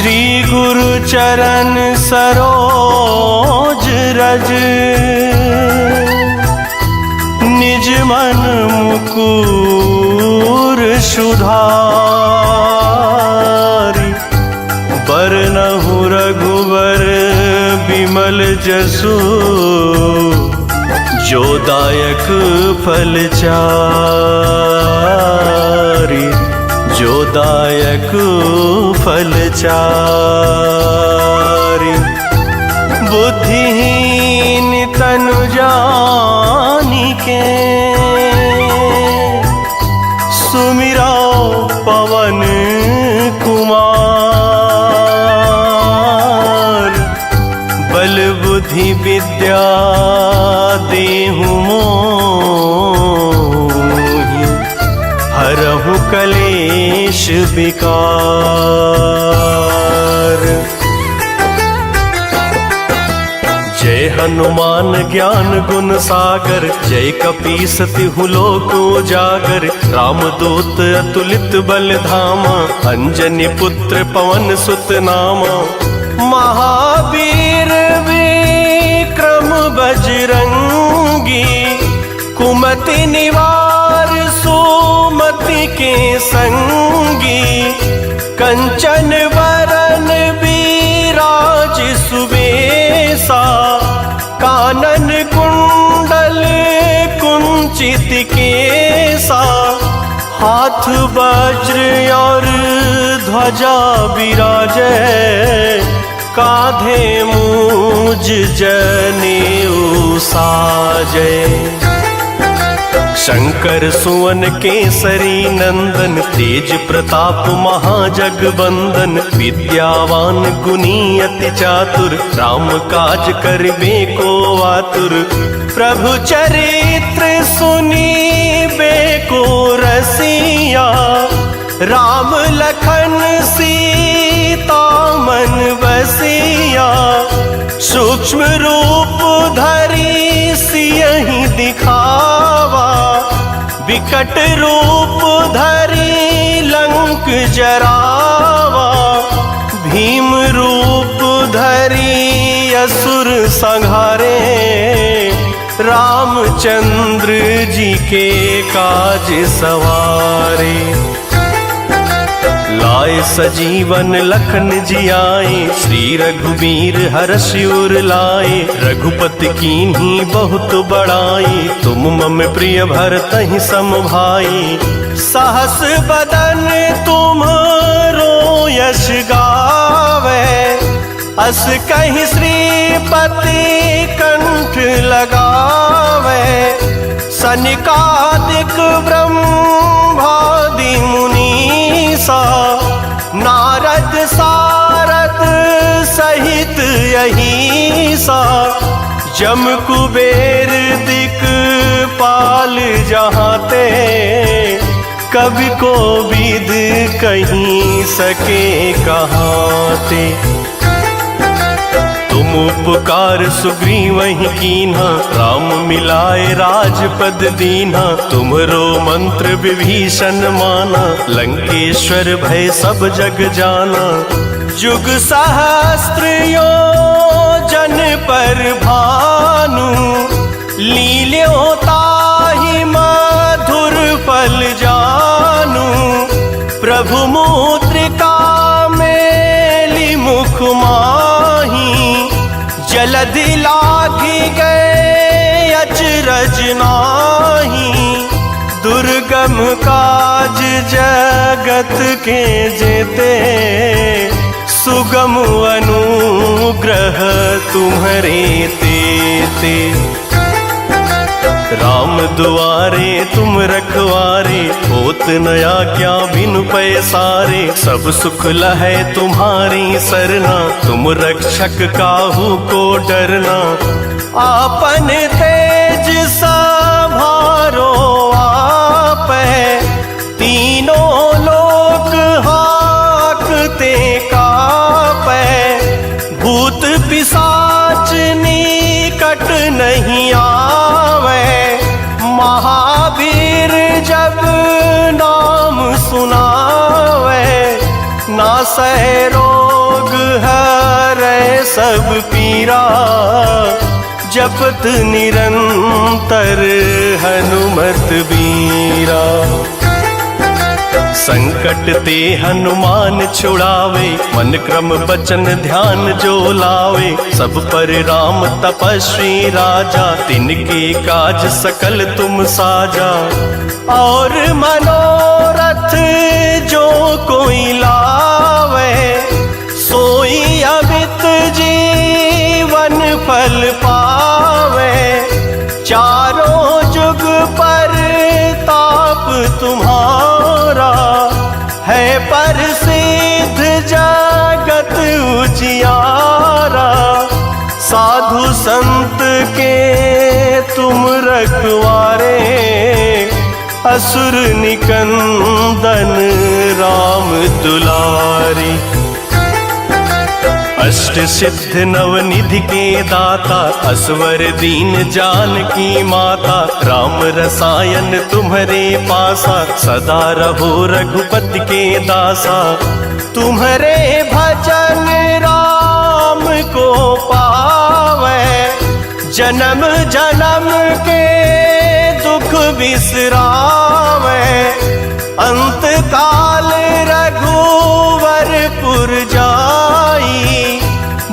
श्री गुरु चरण सरोज रज, निज मन मुकुर सुधारि। बरनहु रघुबर बिमल जसु, जो दायक फल चारि। जो दायक फल चारि। बुद्धिहीन तनु जानिके, सुमिरा पवन कुमार। बल बुद्धि विद्या देहु मोहि, हरहु कलेश विकार। जय हनुमान ज्ञान गुण सागर, जय कपीस तिहु लोक उजागर। रामदूत अतुलित बल धामा, अंजनी पुत्र पवन सुत नामा। महावीर विक्रम बजरंगी, कुमति निवार सुमति के संगी। कंचन वरन विराज सुबेसा, कानन कुंडल कुंचित केसा। हाथ वज्र और ध्वजा विराजे, कांधे मूज जनेऊ साजे। शंकर सुवन केसरी नंदन, तेज प्रताप महाजगबंदन। विद्यावान गुणी अति चातुर, राम काज करिबे को आतुर। प्रभु चरित्र सुनिबे को रसिया, राम लखन सीता मन बसिया। सूक्ष्म रूप धरि सियहि दिखावा, विकट रूप धरि लंक जरावा। भीम रूप धरि असुर संहारे, रामचंद्र जी के काज सवारे। लाए सजीवन लखन जियाए, श्री रघुबीर हरषि उर लाए। रघुपति कीन्ही बहुत बड़ाई, तुम मम प्रिय भरतहि सम भाई। सहस बदन तुम्हरो यश गावे, अस कहि श्रीपति कंठ लगावे। सनिकादिक ब्रह्मादि मुनीसा, नारद सारद सहित अहिसा। जम कुबेर दिक्पाल जहाते, कवि को विद कहीं सके कहाते। तुम उपकार सुग्रीवहि कीन्हा, राम मिलाए राजपद दीन्हा। तुमरो मंत्र विभीषण माना, लंकेश्वर भय सब जग जाना। जुग सहस्त्र योजन पर भानु, लील्यों ताहि मधुर फल जानू। प्रभु मुद्रिका मेली मुख माही, जलधि लागी गए अचरज नाही। दुर्गम काज जगत के जेते, सुगम अनुग्रह तुम्हरे तेते। राम दुआरे तुम रखवारे, होत न आज्ञा बिनु पैसारे। सब सुख लहै तुम्हारी सरना, तुम रक्षक काहू को डरना। आपन तेज संभारो आपै, तीनों लोक हाकते कापै। भूत पिशाच निकट नहीं आवे, महावीर जब नाम सुनावे। नासै रोग रोग हरै सब पीरा, जपत निरंतर हनुमत बीरा। संकट ते हनुमान छुड़ावे, मन क्रम बचन ध्यान जो लावे। सब पर राम तपस्वी राजा, तिनके काज सकल तुम साजा। और मनोरथ जो कोई लावे, सोई अमित जीवन फल पावे। चारों जुग पर ताप तुम्हारा, है प्रसिद्ध जगत उजियारा। साधु संत के तुम रखवारे, असुर निकंदन राम दुलारी। अष्ट सिद्ध नवनिधि के दाता, असवर दीन जानकी माता। राम रसायन तुम्हारे पासा, सदा रहो रघुपति के दासा। तुम्हारे भजन राम को पावे, जन्म जन्म के दुख बिसरावे। अंत काल रघुवरपुर जाई,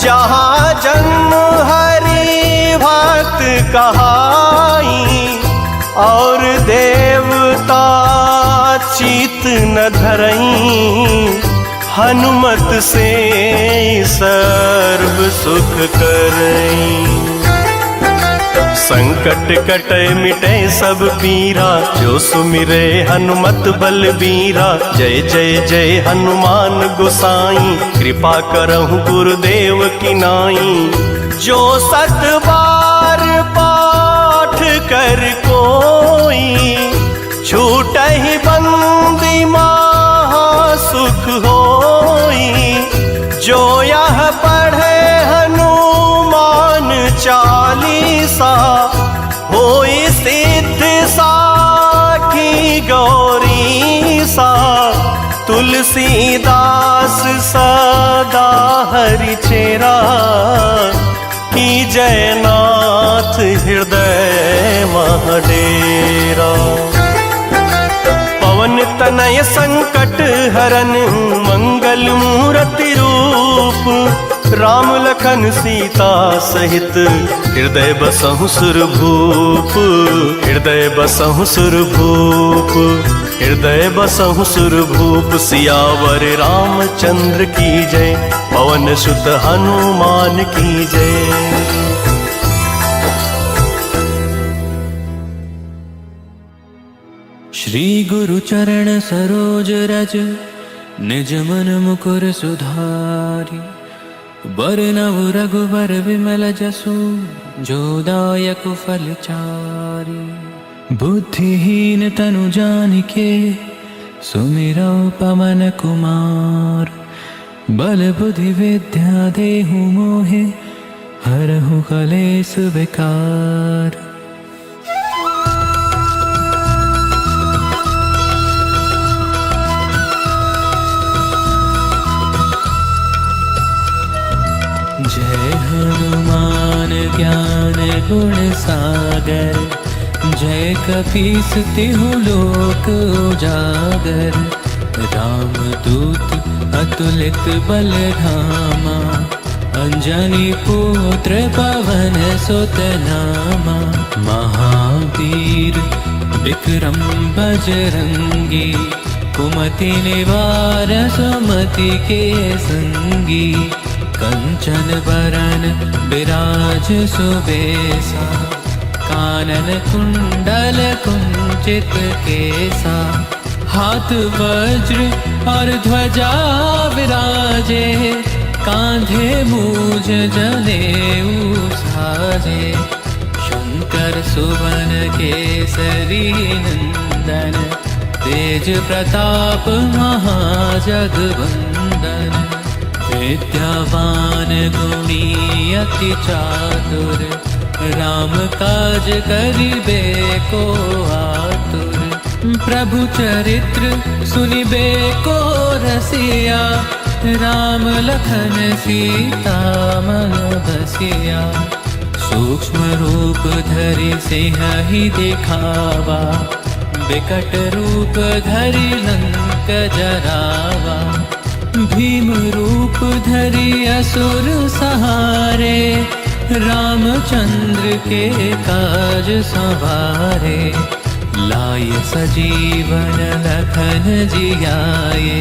जहाँ जन्म हरि भक्त कहाई। और देवता चित न धरई, हनुमत से सर्व सुख करई। संकट कटे मिटे सब पीरा, जो सुमिरे हनुमत बलबीरा। जय जय जय हनुमान गोसाई, कृपा करहु गुरुदेव की नाई। जो सत बार पाठ कर कोई, छूटहि बंदी महा सुख होई। जो यह पढ़े हनुमान चालीसा, होई सिद्ध साखी गौरी सा। तुलसीदास सदा हरि चेरा, की जयनाथ हृदय महडेरा। पवन तनय संकट हरन, मंगल मूर्ति रूप। राम लखन सीता सहित, हृदय बसहु सुरभूप। हृदय बसहु सुरभूप, हृदय बसहु सुरभूप। सियावर रामचंद्र की जय, पवन सुत हनुमान की जय। श्री गुरु चरण सरोज रज, निज मन मुकुर सुधारी। बरनउ रघुवर विमल जसु, जो दायक फलचारी। बुद्धिहीन तनु जानिके, सुमिरौ पवन कुमार। बल बुद्धि विद्या देहु मोहे, हरहु कलेस विकार। जय हनुमान ज्ञान गुण सागर, जय कपीस तिहु लोक उजागर। रामदूत अतुलित बल धामा, अंजनी पुत्र पवन सुत नामा। महावीर विक्रम बजरंगी, कुमति निवार सुमति के संगी। कंचन बरन बिराज सुबेसा, कानन कुंडल कुंचित केसा। हाथ वज्र और ध्वजा विराजे, कांधे मूज जनेऊ साजे। शंकर सुवन केसरी नंदन, तेज प्रताप महाजगवंदन। विद्यावान गुणी अति चातुर, राम काज करिबे को आतुर। प्रभु चरित्र सुनिबे को रसिया, राम लखन सीता मन बसिया। सूक्ष्म रूप धरि सिंह ही दिखावा, विकट रूप धरि लंक जरावा। भीम रूप धरि असुर सहारे, रामचंद्र के काज संवारे। लाय सजीवन लखन जियाए,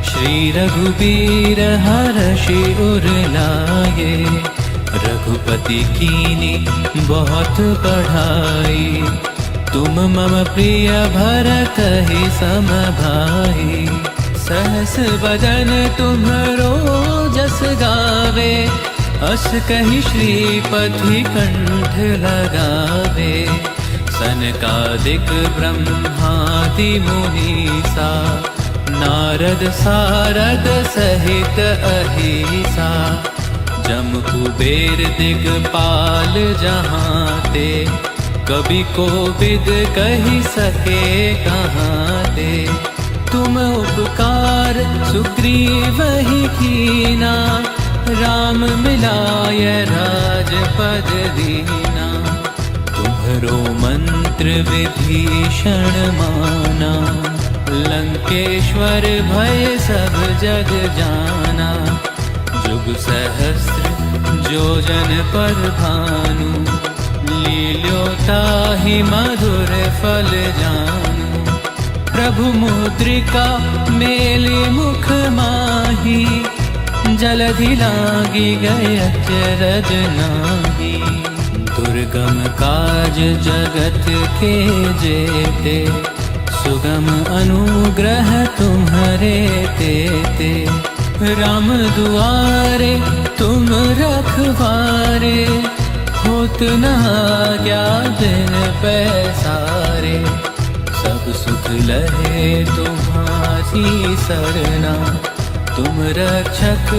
श्री रघुबीर हरषि उर लाए। रघुपति कीनी बहुत बढ़ाई, तुम मम प्रिय भरत ही सम भाई। सहस बदन तुम्हरो जस गावे, अस कहि श्रीपति कंठ लगावे। सनकादिक ब्रह्मादि मुनीसा, नारद सारद सहित अहिसा। जम कुबेर दिगपाल जहाँते, कवि कोविद कहि सके कहाँते। तुम उपकार सुग्रीव ही कीना, राम मिलाय राजपद दीना। तुम्हरो मंत्र विभीषण माना, लंकेश्वर भय सब जग जाना। जुग सहस्र जो जन पर भानु, लील्योताहि मधुर फल जानू। प्रभु मुद्रिका मेलि मुख माही, जलधि लागी गए अचरज नाही। दुर्गम काज जगत के जेते, सुगम अनुग्रह तुम्हरे तेते। राम दुआरे तुम रखवारे, होत न आज्ञा दिन पैसारे। सब सुख लहे तुम्हारी सरना, तुम रक्षक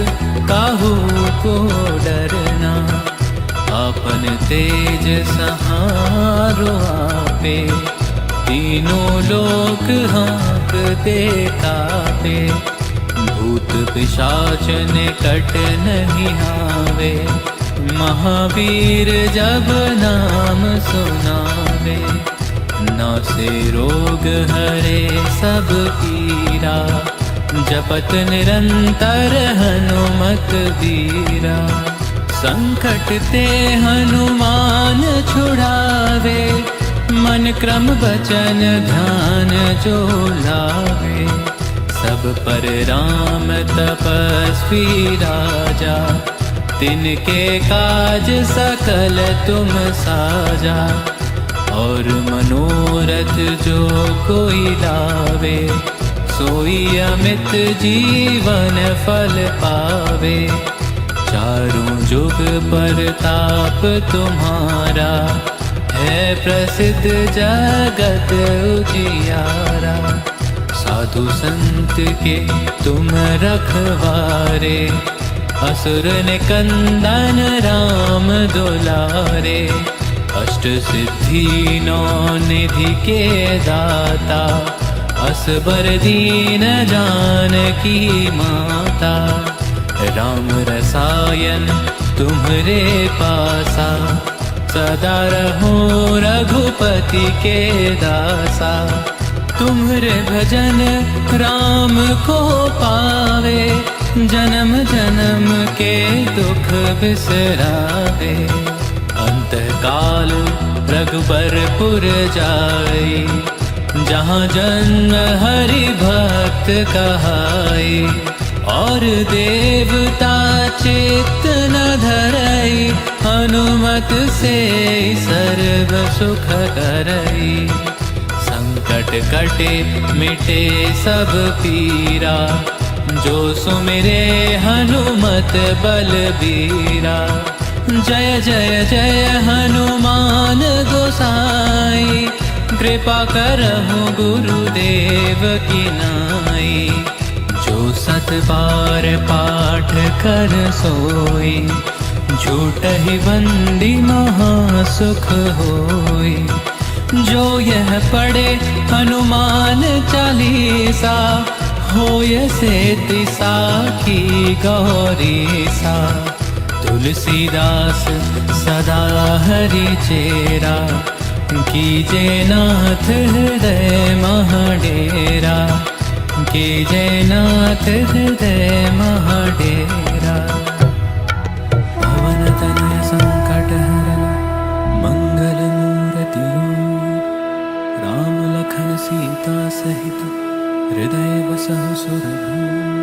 काहू को डरना। आपन तेज सहारो आपे, तीनों लोक हाँकते कापे। भूत पिशाच निकट नहीं आवे, महावीर जब नाम सुनावे। नासे रोग हरे सब पीरा, जपत निरंतर हनुमत बीरा। संकट ते हनुमान छुड़ावे, मन क्रम वचन ध्यान जो लावे। सब पर राम तपस्वी राजा, तिनके काज सकल तुम साजा। और मनोरथ जो कोई लावे, सोई अमित जीवन फल पावे। चारों जुग परताप तुम्हारा, है प्रसिद्ध जगत उजियारा। साधु संत के तुम रखवारे, असुर निकंदन राम दुलारे। अष्ट सिद्धि नौ निधि के दाता, असबर दीन जानकी माता। राम रसायन तुम्हरे पासा, सदा रहो रघुपति के दासा। तुम्हरे भजन राम को पावे, जन्म जन्म के दुख बिसरावे। अंतकाल रघुबरपुर जाई, जहाँ जन्म हरि भक्त कहाई। और देवता चित्त न धरई, हनुमत से सर्व सुख करई। संकट कटे मिटे सब पीरा, जो सुमिरे हनुमत बलबीरा। जय जय जय हनुमान गोसाई, कृपा करहु गुरुदेव की नाई। जो सत बार पाठ कर सोई, झूठहि बंदी महासुख होई। जो यह पढ़े हनुमान चालीसा, होय सिद्धि साखी गौरी सा। तुलसीदास सदा हरि चेरा, कीजे नाथ हृदय मह डेरा। कीजे नाथ हृदय मह डेरा। पवन तनय संकट हरन मंगल मूर्ति रूप, राम लखन सीता सहित हृदय बसहु सुरभूप।